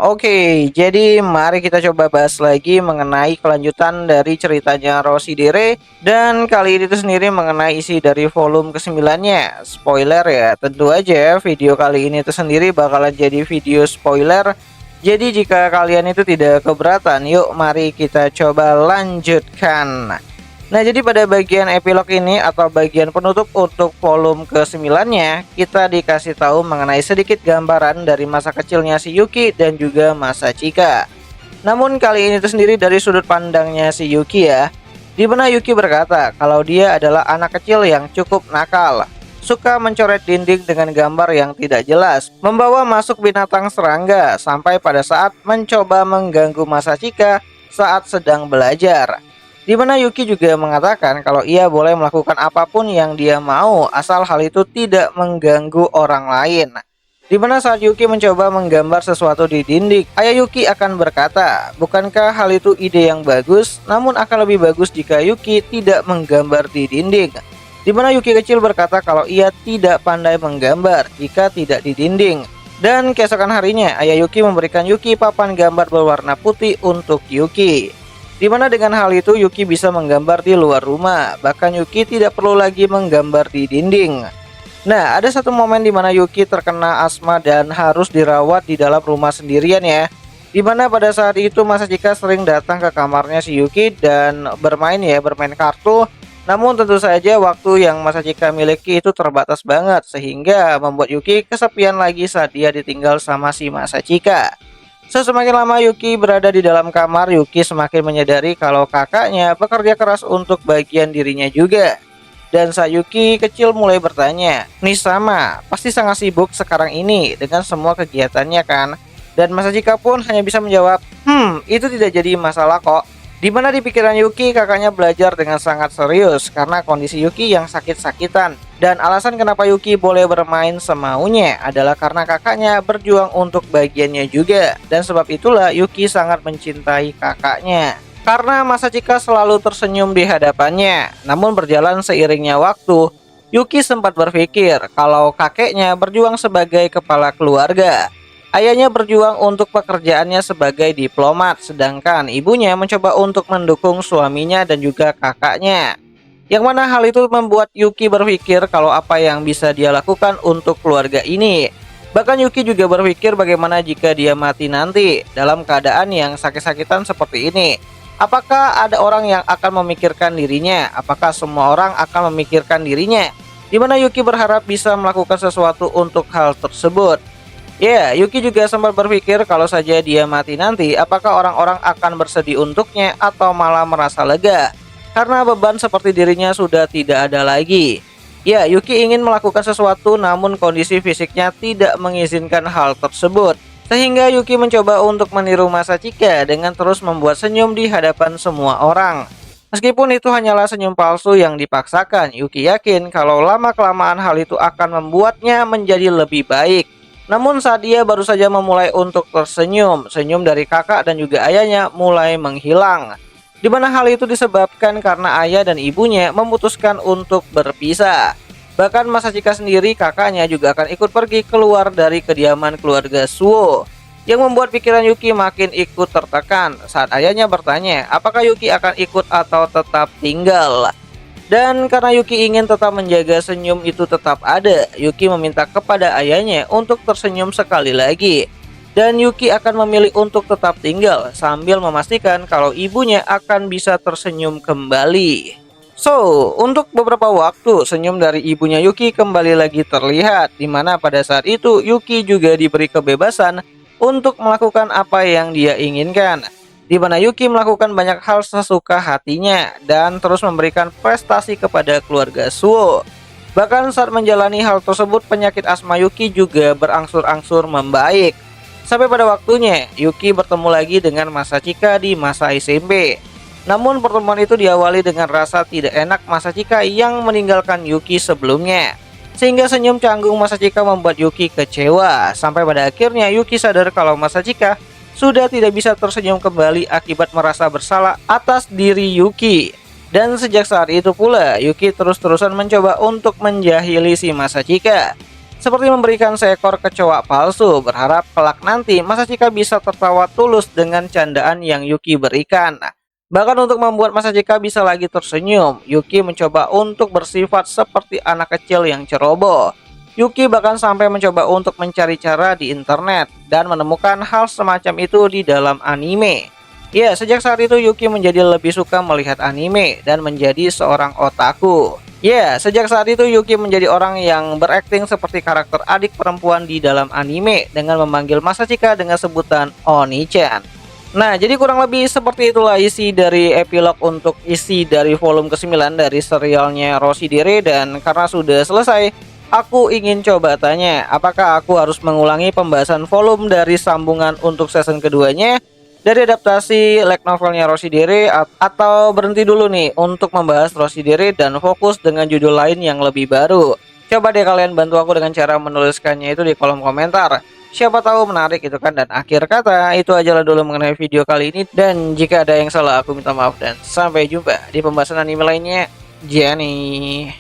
Oke, jadi mari kita coba bahas lagi mengenai kelanjutan dari ceritanya Rosidere. Dan kali ini tuh sendiri mengenai isi dari volume ke-9-nya. Spoiler ya, tentu aja video kali ini tuh sendiri bakalan jadi video spoiler. Jadi jika kalian itu tidak keberatan, yuk mari kita coba lanjutkan. Nah, jadi pada bagian epilog ini atau bagian penutup untuk volume ke-9-nya, kita dikasih tahu mengenai sedikit gambaran dari masa kecilnya si Yuki dan juga masa Chika. Namun kali ini itu sendiri dari sudut pandangnya si Yuki ya, di mana Yuki berkata kalau dia adalah anak kecil yang cukup nakal, suka mencoret dinding dengan gambar yang tidak jelas, membawa masuk binatang serangga, sampai pada saat mencoba mengganggu masa Chika saat sedang belajar. Di mana Yuki juga mengatakan kalau ia boleh melakukan apapun yang dia mau asal hal itu tidak mengganggu orang lain. Di mana saat Yuki mencoba menggambar sesuatu di dinding, ayah Yuki akan berkata, bukankah hal itu ide yang bagus, namun akan lebih bagus jika Yuki tidak menggambar di dinding. Di mana Yuki kecil berkata kalau ia tidak pandai menggambar jika tidak di dinding. Dan keesokan harinya, ayah Yuki memberikan Yuki papan gambar berwarna putih untuk Yuki. Di mana dengan hal itu Yuki bisa menggambar di luar rumah, bahkan Yuki tidak perlu lagi menggambar di dinding. Nah, ada satu momen di mana Yuki terkena asma dan harus dirawat di dalam rumah sendirian ya. Di mana pada saat itu masa Chika sering datang ke kamarnya si Yuki dan bermain kartu. Namun tentu saja waktu yang masa Chika miliki itu terbatas banget, sehingga membuat Yuki kesepian lagi saat dia ditinggal sama si masa Chika. Semakin lama Yuki berada di dalam kamar, Yuki semakin menyadari kalau kakaknya bekerja keras untuk bagian dirinya juga. Dan saat Yuki kecil mulai bertanya, Nisama pasti sangat sibuk sekarang ini dengan semua kegiatannya kan? Dan masa Chika pun hanya bisa menjawab, itu tidak jadi masalah kok. Dimana di pikiran Yuki kakaknya belajar dengan sangat serius karena kondisi Yuki yang sakit-sakitan. Dan alasan kenapa Yuki boleh bermain semaunya adalah karena kakaknya berjuang untuk bagiannya juga. Dan sebab itulah Yuki sangat mencintai kakaknya. Karena masa Chika selalu tersenyum di hadapannya. Namun berjalan seiringnya waktu, Yuki sempat berpikir kalau kakeknya berjuang sebagai kepala keluarga. Ayahnya berjuang untuk pekerjaannya sebagai diplomat, sedangkan ibunya mencoba untuk mendukung suaminya dan juga kakaknya. Yang mana hal itu membuat Yuki berpikir kalau apa yang bisa dia lakukan untuk keluarga ini. Bahkan Yuki juga berpikir bagaimana jika dia mati nanti dalam keadaan yang sakit-sakitan seperti ini. Apakah ada orang yang akan memikirkan dirinya? Apakah semua orang akan memikirkan dirinya? Dimana Yuki berharap bisa melakukan sesuatu untuk hal tersebut. Ya, Yuki juga sempat berpikir kalau saja dia mati nanti, apakah orang-orang akan bersedih untuknya atau malah merasa lega? Karena beban seperti dirinya sudah tidak ada lagi. Ya, Yuki ingin melakukan sesuatu namun kondisi fisiknya tidak mengizinkan hal tersebut. Sehingga Yuki mencoba untuk meniru masa Chika dengan terus membuat senyum di hadapan semua orang. Meskipun itu hanyalah senyum palsu yang dipaksakan, Yuki yakin kalau lama-kelamaan hal itu akan membuatnya menjadi lebih baik. Namun saat dia baru saja memulai untuk tersenyum, senyum dari kakak dan juga ayahnya mulai menghilang. Di mana hal itu disebabkan karena ayah dan ibunya memutuskan untuk berpisah. Bahkan masa Chika sendiri kakaknya juga akan ikut pergi keluar dari kediaman keluarga Suo. Yang membuat pikiran Yuki makin ikut tertekan saat ayahnya bertanya apakah Yuki akan ikut atau tetap tinggal. Dan karena Yuki ingin tetap menjaga senyum itu tetap ada, Yuki meminta kepada ayahnya untuk tersenyum sekali lagi. Dan Yuki akan memilih untuk tetap tinggal sambil memastikan kalau ibunya akan bisa tersenyum kembali. So, untuk beberapa waktu senyum dari ibunya Yuki kembali lagi terlihat, di mana pada saat itu Yuki juga diberi kebebasan untuk melakukan apa yang dia inginkan. Di mana Yuki melakukan banyak hal sesuka hatinya dan terus memberikan prestasi kepada keluarga Suo. Bahkan saat menjalani hal tersebut, penyakit asma Yuki juga berangsur-angsur membaik. Sampai pada waktunya, Yuki bertemu lagi dengan masa Chika di masa SMP. Namun pertemuan itu diawali dengan rasa tidak enak masa Chika yang meninggalkan Yuki sebelumnya. Sehingga senyum canggung masa Chika membuat Yuki kecewa. Sampai pada akhirnya Yuki sadar kalau masa Chika sudah tidak bisa tersenyum kembali akibat merasa bersalah atas diri Yuki. Dan sejak saat itu pula Yuki terus-terusan mencoba untuk menjahili si masa Chika. seperti memberikan seekor kecoa palsu, berharap kelak nanti Masachika bisa tertawa tulus dengan candaan yang Yuki berikan. Bahkan untuk membuat Masachika bisa lagi tersenyum, Yuki mencoba untuk bersifat seperti anak kecil yang ceroboh. Yuki bahkan sampai mencoba untuk mencari cara di internet dan menemukan hal semacam itu di dalam anime. Ya, sejak saat itu Yuki menjadi lebih suka melihat anime dan menjadi seorang otaku. Ya, sejak saat itu Yuki menjadi orang yang berakting seperti karakter adik perempuan di dalam anime dengan memanggil Masachika dengan sebutan Oni-chan. Nah, jadi kurang lebih seperti itulah isi dari epilog untuk isi dari volume ke-9 dari serialnya Roshidere, dan karena sudah selesai, aku ingin coba tanya, apakah aku harus mengulangi pembahasan volume dari sambungan untuk season keduanya dari adaptasi light novelnya Roshidere, atau berhenti dulu nih untuk membahas Roshidere dan fokus dengan judul lain yang lebih baru? Coba deh kalian bantu aku dengan cara menuliskannya itu di kolom komentar. Siapa tahu menarik itu kan. Dan akhir kata, itu ajalah dulu mengenai video kali ini. Dan jika ada yang salah, aku minta maaf dan sampai jumpa di pembahasan anime lainnya. Jenny.